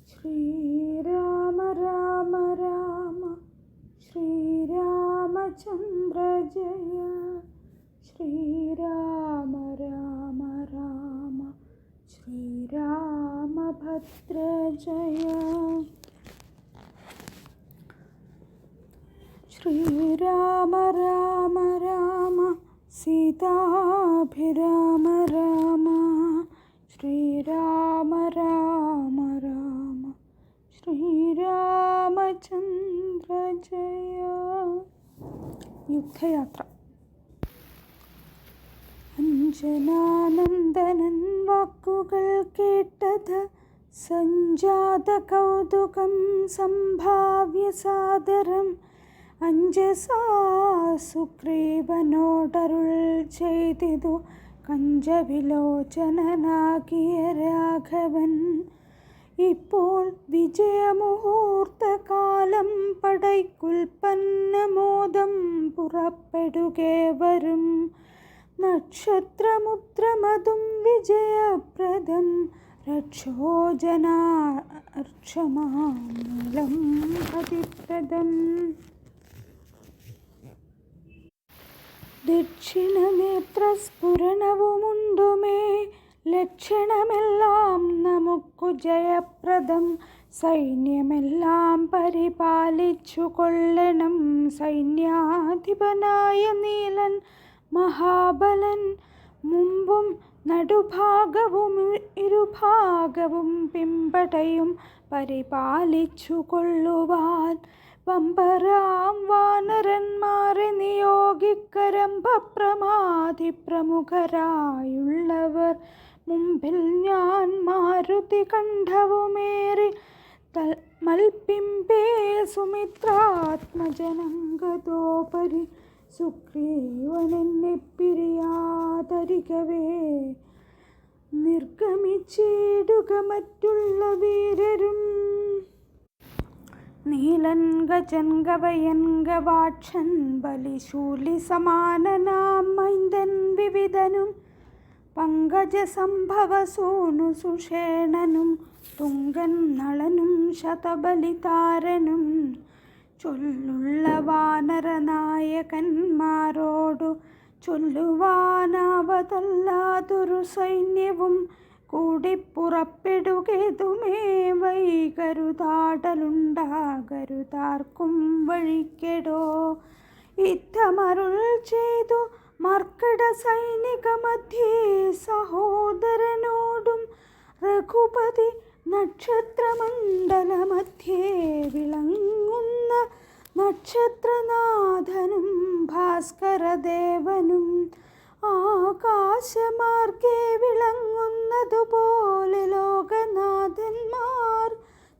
ശ്രീരാമ രാമ രാമ ശ്രീരാമചന്ദ്ര ജയ, ശ്രീരാമ രാമ രാമ ശ്രീരാമഭദ്ര ജയ. ശ്രീരാമ രാമ രാമ സീതാഭിരാമ രാമ, ശ്രീരാമ രാമ രാമ ശ്രീരാമചന്ദ്ര ജയ. യുദ്ധയാത്ര. അഞ്ജനാനന്ദനൻ വാക്കുകൾ കേട്ടത് സഞ്ജാത കൗതുകം സംഭാവ്യ സാദരം. അഞ്ജസാ സുഗ്രീവനോടരുൾ ചെയ്തിതു കഞ്ചവിലോചനനാകിയ രാഘവൻ. ഇപ്പോൾ വിജയമുഹൂർത്തകാലം പടയ്ക്കുൽപ്പന്നമോദം പുറപ്പെടുകേ വരും. നക്ഷത്രമുദ്രമതും വിജയപ്രദം രക്ഷോജനാർക്ഷമാമൂലം പ്രതിപ്രദം. ദക്ഷിണനേത്രസ്ഫുരണവുമുണ്ടുമേ ലക്ഷണമെല്ലാം നമുക്കു ജയപ്രദം. സൈന്യമെല്ലാം പരിപാലിച്ചു കൊള്ളണം സൈന്യാധിപനായ നീലൻ മഹാബലൻ. മുമ്പും നടുഭാഗവും ഇരുഭാഗവും പിമ്പടയും പരിപാലിച്ചു കൊള്ളുവാൻ വമ്പരാം വാനരന്മാരെ നിയോഗിക്കരംഭപ്രമാധി പ്രമുഖരായുള്ളവർ. മുമ്പിൽ ഞാൻ മാരുതി കണ്ഠവുമേറി മൽപ്പിമ്പേ സുമിത്രാത്മജനങ്കതോപരി. സുഗ്രീവനെന്നെ പിരിയാതരികവേ നിർഗമിച്ചിടുക മറ്റുള്ള വീരരും. നീലൻ ഗജൻ ഗവയൻ ഗവാക്ഷൻ ബലിശൂലി സമാനനാം മൈന്ദൻ വിവിധനും. പങ്കജ സംഭവ സൂനു സുഷേണനും തുങ്കൻ നളനും ശതബലിതാരനും. ചൊല്ലുള്ള വാനരനായകന്മാരോടു ചൊല്ലുവാനാവതല്ലാതൊരു സൈന്യവും കൂടിപ്പുറപ്പെടുകേതുമേ വൈകരുതാടലുണ്ടാകരുതാർക്കും വഴിക്കെടോ. യുദ്ധമരുൾ ചെയ്തു മർക്കട സൈനിക മധ്യേ സഹോദരനോടും രഘുപതി നക്ഷത്രമണ്ഡലമധ്യേ വിളങ്ങുന്ന നക്ഷത്രനാഥനും ഭാസ്കരദേവനും. ആകാശമാർഗേ വിളങ്ങുന്നതുപോലെ ലോകനാഥന്മാർ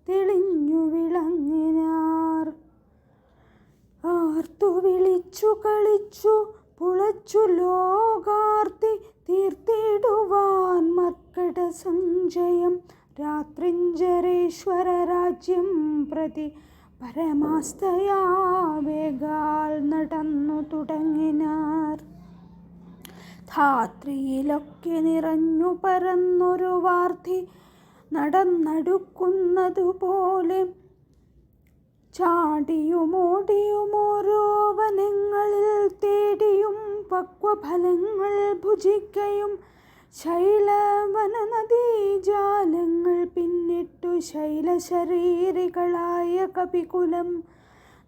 തെളിഞ്ഞു വിളങ്ങിനാർ. ആർത്തു വിളിച്ചു കളിച്ചു പുളച്ചു ലോകാർത്തി തീർത്തിടുവാൻ മർക്കട സഞ്ജയം. രാത്രിഞ്ചരേശ്വര രാജ്യം പ്രതി പരമാസ്തയാ വേഗാൽ നടന്നു തുടങ്ങിനാർ. ധാത്രിയിലൊക്കെ നിറഞ്ഞു പരന്നൊരു വാർത്തി നടന്നടുക്കുന്നതുപോലെ. ചാടിയുമോടിയും ഓരോ വനങ്ങളിൽ തേടിയും പക്വഫലങ്ങൾ ഭുജിക്കയും ശൈലവനനദീജാലങ്ങൾ പിന്നിട്ടു ശൈലശരീരികളായ കപികുലം.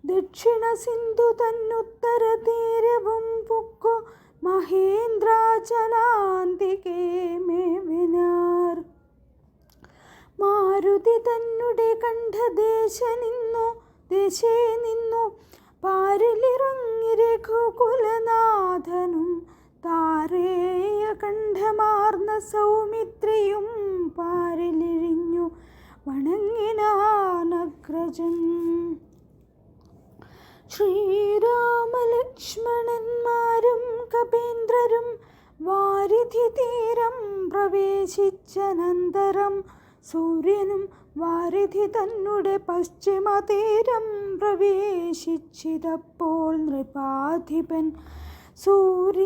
ദക്ഷിണ സിന്ധു തന്നുത്തര തീരവും പുക്കു മഹേന്ദ്രാചലാന്തികേ മേവിനാർ. മാരുതി തന്നെ ദേശേ നിന്നു പാരിലിറങ്ങി രഘുകുലനാഥനും. താരേയ കണ്ഠമാർന്ന സൗമിത്രിയും പാരിലിഴിഞ്ഞു വണങ്ങിനാനഗ്രജൻ. ശ്രീരാമലക്ഷ്മണന്മാരും കപീന്ദ്രരും വാരിധി തീരം പ്രവേശിച്ചനന്തരം. സൂര്യനും വാരിധി തന്നെ പശ്ചിമതീരം പ്രവേശിച്ചിതപ്പോൾ നൃപാധിപൻ സൂര്യാത്മജനോടരുൾ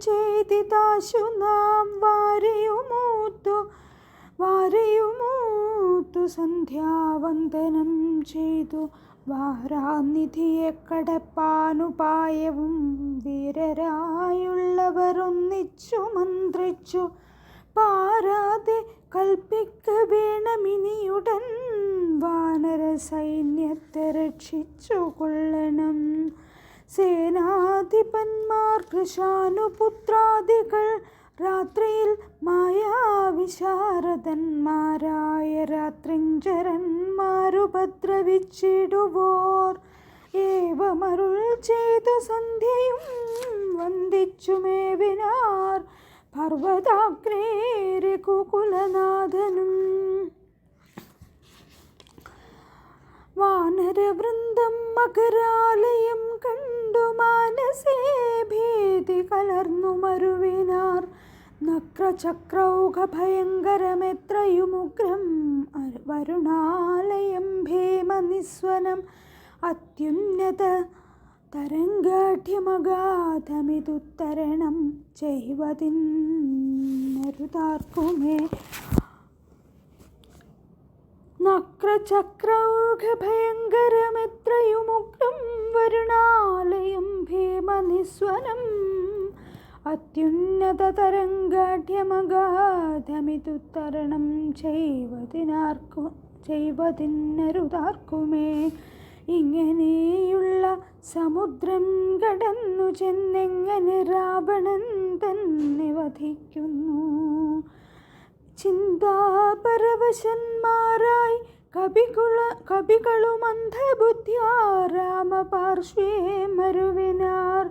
ചെയ്തിതാശു നാം വാരിയുമോ സന്ധ്യാവന്ദനം ചെയ്തു വാരാനിധിയെ കടപ്പാനുപായവും വീരരായുള്ളവർ ഒന്നിച്ചു മന്ത്രിച്ചു. പാരാതെ കൽപ്പിക്ക വേണമിനിയുടൻ വാനര സൈന്യത്തെ രക്ഷിച്ചു കൊള്ളണം. സേനാധിപന്മാർ കൃശാനുപുത്രാദികൾ രാത്രിയിൽ മായാവിശാരദന്മാരായ രാത്രിഞ്ചരന്മാരുപദ്രവിച്ചിടുവോർ. ഏവമരുൾ ചെയ്തു സന്ധ്യയും വന്ദിച്ചു മേവിനാർ പർവ്വതാഗ്രേ രഘുകുലനാഥനും. വാനരവൃന്ദം മകരാലയം കണ്ടു മാനസേ ഭീതി കലർന്നു മരുവിനാർ. നക്രചക്രൗഘ ഭയങ്കരമെത്രയുമുഗ്രം വരുണാലയം ഭീമനിസ്വനം. അത്യുന്നത തരംഗാഠ്യമഗാധമിതുത്തരണം ചെയ്വതിന്നരുതാർക്കുമേ. നക്രചക്രൗഘ ഭയങ്കരമെത്രയുമുഗ്രം വരുണാലയം ഭീമനിസ്വനം. അത്യുന്നത തരംഗാഠ്യമഗാധമിതുത്തരണം ചെയ്വതിന്നരുതാർക്കുമേ. ഇങ്ങനെയുള്ള സമുദ്രം കടന്നു ചെന്നെങ്ങനെ രാവണൻ തന്നെ വധിക്കുന്നു. ചിന്താപരവശന്മാരായി കവികളുമന്ധബുദ്ധ്യാ രാമപാർശ്വേ മരുവിനാർ.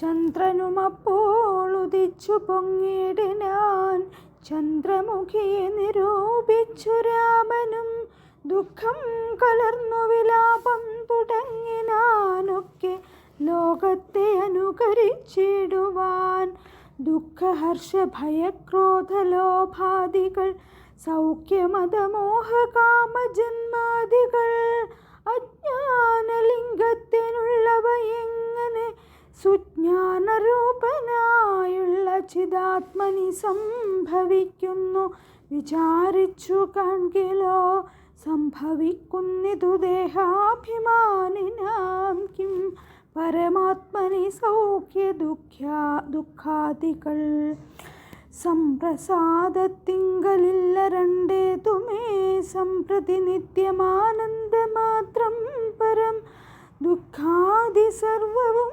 ചന്ദ്രനുമപ്പോൾ ഉദിച്ചു പൊങ്ങിടിനാൻ ചന്ദ്രമുഖിയെ നിരൂപിച്ചു രാമനും. ദുഃഖം കലർന്നു വിലാപം തുടങ്ങിനാനൊക്കെ ലോകത്തെ അനുകരിച്ചിടുവാൻ. ദുഃഖഹർഷഭയക്രോധലോഭാദികൾ സൗഖ്യമതമോഹകാമജന്മാദികൾ അജ്ഞാനലിംഗത്തിനുള്ളവയെങ്ങനെ സുജ്ഞാനരൂപനായുള്ള ചിദാത്മനി സംഭവിക്കുന്നു. വിചാരിച്ചു കാൺകിലോ സംഭവിക്കുന്നിതു ദേഹാഭിമാനിനാം കിം പരമാത്മനി സൗഖ്യ ദുഃഖാദികൾ. സംപ്രസാദത്തിങ്കലില്ല രണ്ടേതുമേ സംപ്രതി നിത്യമാനന്ദമാത്രം പരം. ദുഃഖാദി സർവവും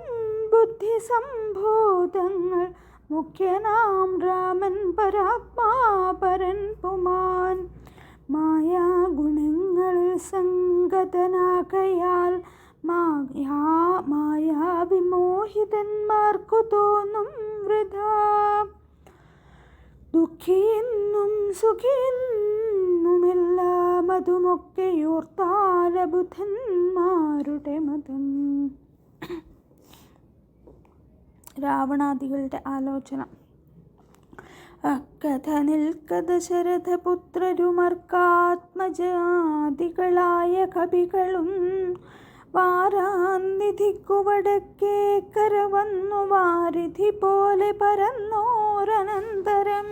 ബുദ്ധി സംഭൂതങ്ങൾ മുഖ്യനാം രാമൻ പരാത്മാ പരൻ പുമാൻ. മായാഗുണങ്ങളിൽ സംഗതനാകയാൽ മായാവിമോഹിതന്മാർക്കു തോന്നും വൃഥാ. ദുഃഖിയെന്നും സുഖിയെന്നുമെല്ലാം അതുമൊക്കെയോർത്താലബുധന്മാരുടെ മതം. രാവണാദികളുടെ ആലോചന. അക്കഥ നിൽക്കഥ ശരഥപുത്രരുമർക്കാത്മജാദികളായ കവികളും വാരാനിധിക്കുവടക്കേക്കര വന്നു വാരിധി പോലെ പരന്നോരനന്തരം.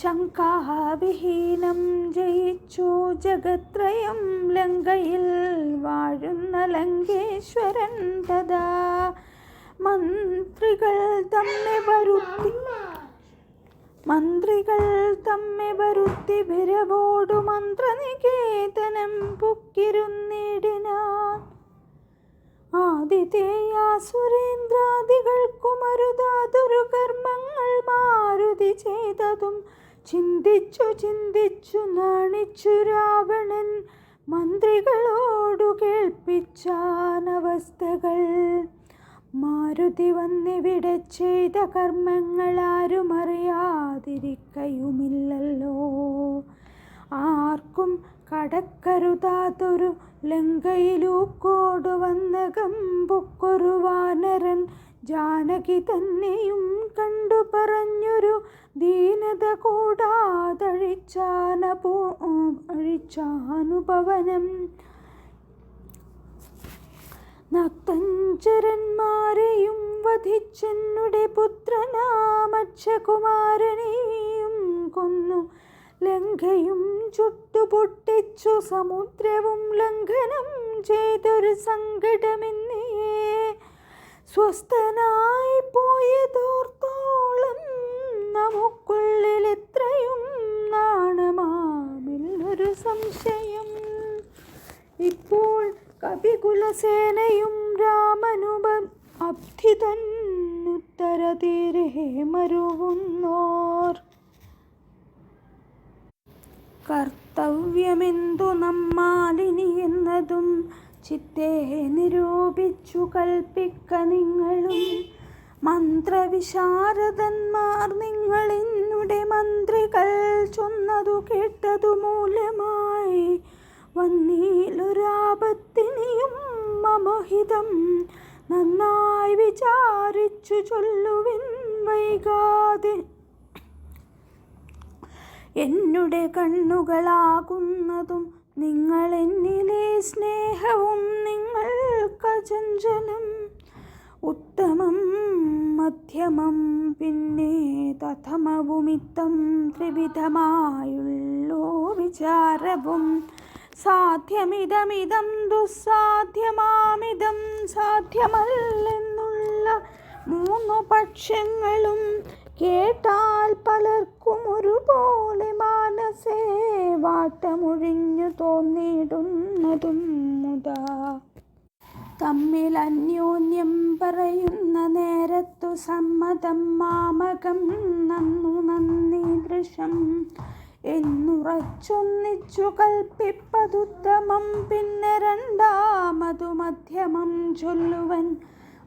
ശങ്കാവിഹീനം ജയിച്ചു ജഗത്രയം ലങ്കയിൽ വാഴുന്ന ലങ്കേശ്വരൻ തഥാ. മന്ത്രികൾ തമ്മെ വരുത്തി ഭരവോടു മന്ത്രനികേതനം പുക്കിരുന്നിടിനാൻ. ആദിതേയാസുരേന്ദ്രാദികൾക്കു മരുതാതൊരു കർമ്മങ്ങൾ മാരുതി ചെയ്തതും ചിന്തിച്ചു നാണിച്ചു രാവണൻ മന്ത്രികളോടു കേൾപ്പിച്ചാനവസ്ഥകൾ. മാരുതി വന്നിവിടെ ചെയ്ത കർമ്മങ്ങൾ ആരും അറിയാതിരിക്കയുമില്ലല്ലോ. ആർക്കും കടക്കരുതാതൊരു ലങ്കയിലൂക്കോടു വന്ന കമ്പുക്കൊരു വാനരൻ ജാനകി തന്നെയും കണ്ടു പറഞ്ഞൊരു ദീനത കൂടാതഴിച്ചാനുപവനം. നക്തഞ്ചരന്മാരെയും വധിച്ചെന്നുടെ പുത്രനാമക്ഷകുമാരനെയും കൊന്നു ലങ്കയും ചുട്ടുപൊട്ടിച്ചു സമുദ്രവും ലംഘനം ചെയ്തൊരു സങ്കടമെന്നേ സ്വസ്ഥനായി പോയതോർത്തോളം നമുക്കുള്ളിൽ എത്രയും നാണമാമില്ലൊരു സംശയം. ഇപ്പോൾ കപികുലസേനയും രാമനുപം അബ്ധിതന്നുത്തരതീരെ മരുവുന്നോർ. കർത്തവ്യമെന്തു നമ്മാലിനി എന്നതും ചിത്തേ നിരൂപിച്ചു കൽപ്പിക്ക നിങ്ങളും. മന്ത്രവിശാരദന്മാർ നിങ്ങളെന്നുടെ മന്ത്രികൾ ചൊന്നതു കേട്ടതു മൂലമായി വന്നീലൊരാപത്തിനിയും മമഹിതം നന്നായി വിചാരിച്ചു ചൊല്ലുവിൻ വൈകാതെ. എന്നുടെ കണ്ണുകളാകുന്നതും നിങ്ങളെന്നിലെ സ്നേഹവും നിങ്ങൾക്കചഞ്ചലം. ഉത്തമം മധ്യമം പിന്നെ തഥമവുമിത്തം ത്രിവിധമായുള്ളോ വിചാരവും. സാധ്യമിതമിതം ദുസ്സാധ്യമാമിതം സാധ്യമല്ലെന്നുള്ള മൂന്നു പക്ഷങ്ങളും കേട്ടാൽ പലർക്കും ഒരുപോലെ മാനസേ വാട്ടമൊഴിഞ്ഞു തോന്നിയിടുന്നതും മുതാ. തമ്മിൽ അന്യോന്യം പറയുന്ന നേരത്തു സമ്മതം മാമകം നന്നു നന്ദീദൃശം എന്നുറച്ചൊന്നിച്ചു കൽപ്പിപ്പതുത്തമം. പിന്നെ രണ്ടാമതു മധ്യമം ചൊല്ലുവൻ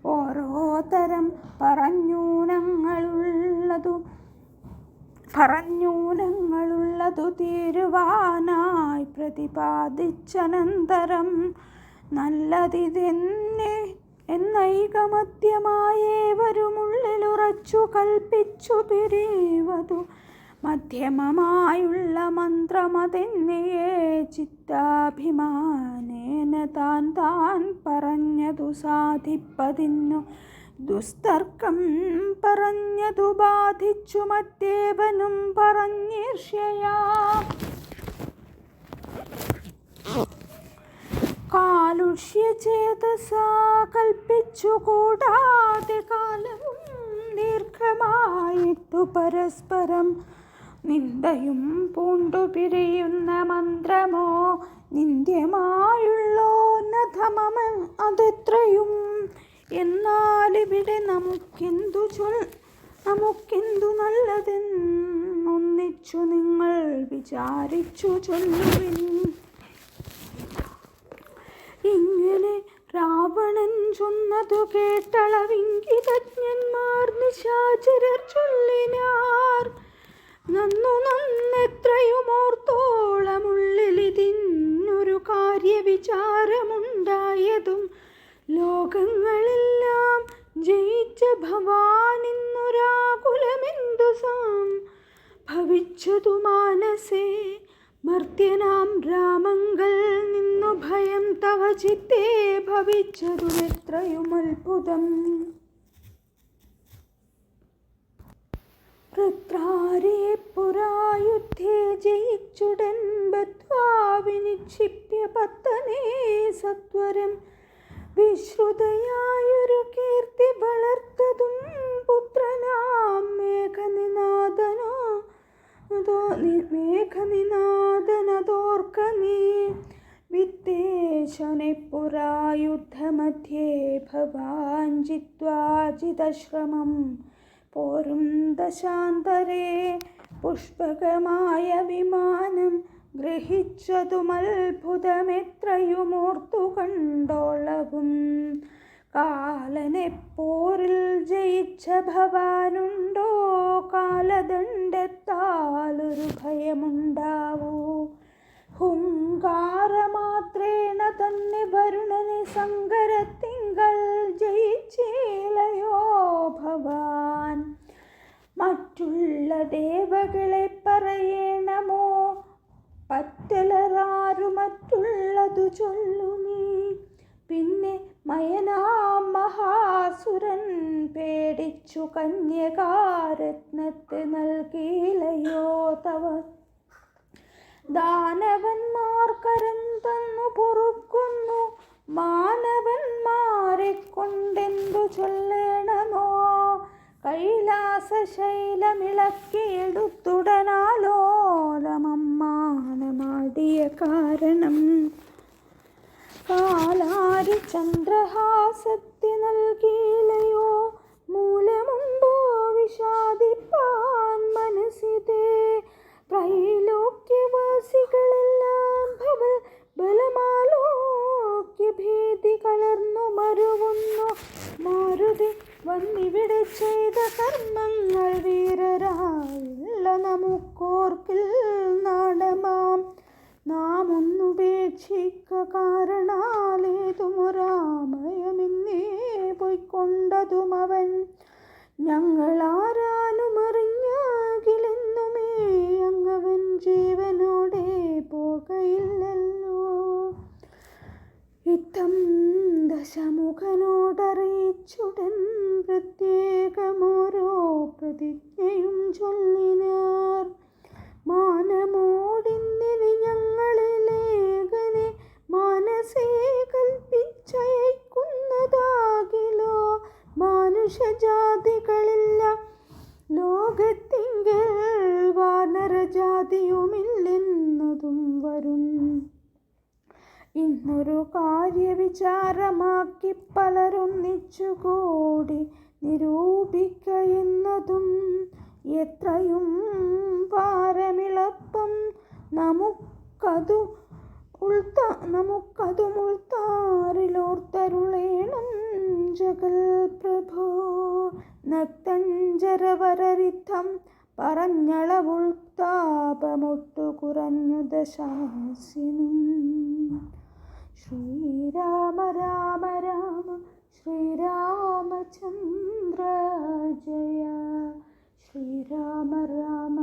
ഓരോ തരം പറഞ്ഞൂനങ്ങളുള്ളതു തീരുവാനായി പ്രതിപാദിച്ചനന്തരം നല്ലതിതെന്നെ എന്നൈകമധ്യമായേവരുമുള്ളിലുറച്ചു കൽപ്പിച്ചു പിരിവതു മധ്യമമായുള്ള മന്ത്രമതെന്നെയേ ചിത്താഭിമാനേന താൻ താൻ പറഞ്ഞതു സാധിപ്പതിന്നു ദുസ്തർക്കം പറഞ്ഞതു ബാധിച്ചു മറ്റേവനും പറഞ്ഞീർഷ്യയാ. കാലുഷ്യചേതസാ കൽപ്പിച്ചു കൂടാതെ കാലവും ദീർഘമായിട്ടു പരസ്പരം നിന്ദയും പൂണ്ടു പിരിയുന്ന മന്ത്രമോ നിന്ദ്യമായുള്ളോന്നധമം അതെത്രയും. എന്നാലിവിടെ നമുക്കെന്തു നല്ലതെന്നൊന്നിച്ചു നിങ്ങൾ വിചാരിച്ചു ചൊല്ലുവിൻ. ഇങ്ങനെ രാവണൻ ചൊന്നതു കേട്ടളവിംഗിതജ്ഞന്മാർ നിശാചരർ ചൊല്ലിനാർ നന്നു നന്നെത്രയുമോർത്തോളമുള്ളിലിതിന്നൊരു കാര്യവിചാരമുണ്ടായതും ലോകങ്ങളെല്ലാം ജയിച്ച ഭവാനിന്നൊരാകുലമെന്തു ഭവിച്ചതു മാനസേ. മർത്യനാം രാമങ്കൽ നിന്നു ഭയം തവ ചിത്തേ ഭവിച്ചതു എത്രയും അത്ഭുതം. വൃത്രാരെ പുരായുദ്ധേ ജയിച്ചുടൻ ബദ്ധ്വാ വിനിക്ഷിപ്യ പത്തനേ സത്വരം വിശ്രുതയായൊരു കീർത്തി വളർത്തതും പുത്രനാം മേഘനിനാദനതോർക്ക നീ. വിദ്വേഷനെ പുരായുദ്ധമധ്യേ ഭവാൻ ജിത്വാ ജിതശ്രമം പോരും ദശാന്തരേ പുഷ്പകമായ വിമാനം ഗ്രഹിച്ചതുമത്ഭുതമെത്രയുമോർത്തു കണ്ടോളവും. കാലനെ പോരിൽ ജയിച്ച ഭവാനുണ്ടോ കാലദണ്ഡത്താലൊരു ഭയമുണ്ടാവൂ. ഹുങ്കാരമാത്രേണ തന്നെ വരുണനെ സങ്കരത്തിങ്കൾ ജയിച്ചേലയോ ഭവാൻ. മറ്റുള്ള ദേവകളെ പറയണമോ പറ്റലറാരു മറ്റുള്ളതു ചൊല്ലു നീ. പിന്നെ മയനാം മഹാസുരൻ പേടിച്ചു കന്യകാരത്നത്തെ നൽകിയിലയോ ദാനവന്മാർ കരം തന്നു പൊറുക്കുന്നു, മാനവന്മാരെ കൊണ്ടെന്തു ചൊല്ലേണമോ. കൈലാസശൈലമിളക്കിയെടുത്തുടനാലോലമമ്മാനമാടിയ കാരണം. കാലാരി ചന്ദ്രഹാസത്തി നൽകിയിലയോ, മൂലമുണ്ടോ വിഷാദിപ്പാൻ മനസ്സിതേ. ത്രൈലോക്യവാസികളെല്ലാം ഭവൽ ബലമാലോക്യ ഭീതി കലർന്നു മരുവുന്നു. മാരുതി വന്നിവിടെ ചെയ്ത കർമ്മങ്ങൾ വീരരായുള്ള നമുക്കോർക്കിൽ നാടമാം. നാം ഒന്നുപേക്ഷിക്ക കാരണാലേതുമൊരാമയമെന്നേ പൊയ്ക്കൊണ്ടതുമവൻ. ഞങ്ങളാരാനുമറിഞ്ഞാകിലെന്നുമേ അങ്ങവൻ ജീവനോടെ പോകയില്ലല്ലോ. യുദ്ധം ദശമുഖനോടറിയിച്ചുടൻ പ്രത്യേകമോരോ പ്രതിജ്ഞയും ചൊല്ലിനാർ. മാനമോടിന്നിനി ഞങ്ങളിലേകനെ മാനസേ കൽപ്പിച്ചയക്കുന്നതാകിലോ. മാനുഷജാതികളില്ല ലോകത്തിങ്കൽ, വാനരജാതിയുമില്ലെന്നതും വരും. ഇന്നൊരു കാര്യവിചാരമാക്കി പലരൊന്നിച്ചുകൂടി നിരൂപിക്ക എന്നതും എത്രയും പാരമിളപ്പം. നമുക്കതും ഉൾത്താറിലോർത്തരുളേണം ജഗൽ പ്രഭോ. നക്തഞ്ചരവരരിദ്ധം പറഞ്ഞളവുൾത്താപമൊട്ടു കുറഞ്ഞു ദശാസ്യനും. ശ്രീരാമ രാമ രാമ ശ്രീരാമചന്ദ്ര ജയ. ശ്രീരാമ രാമ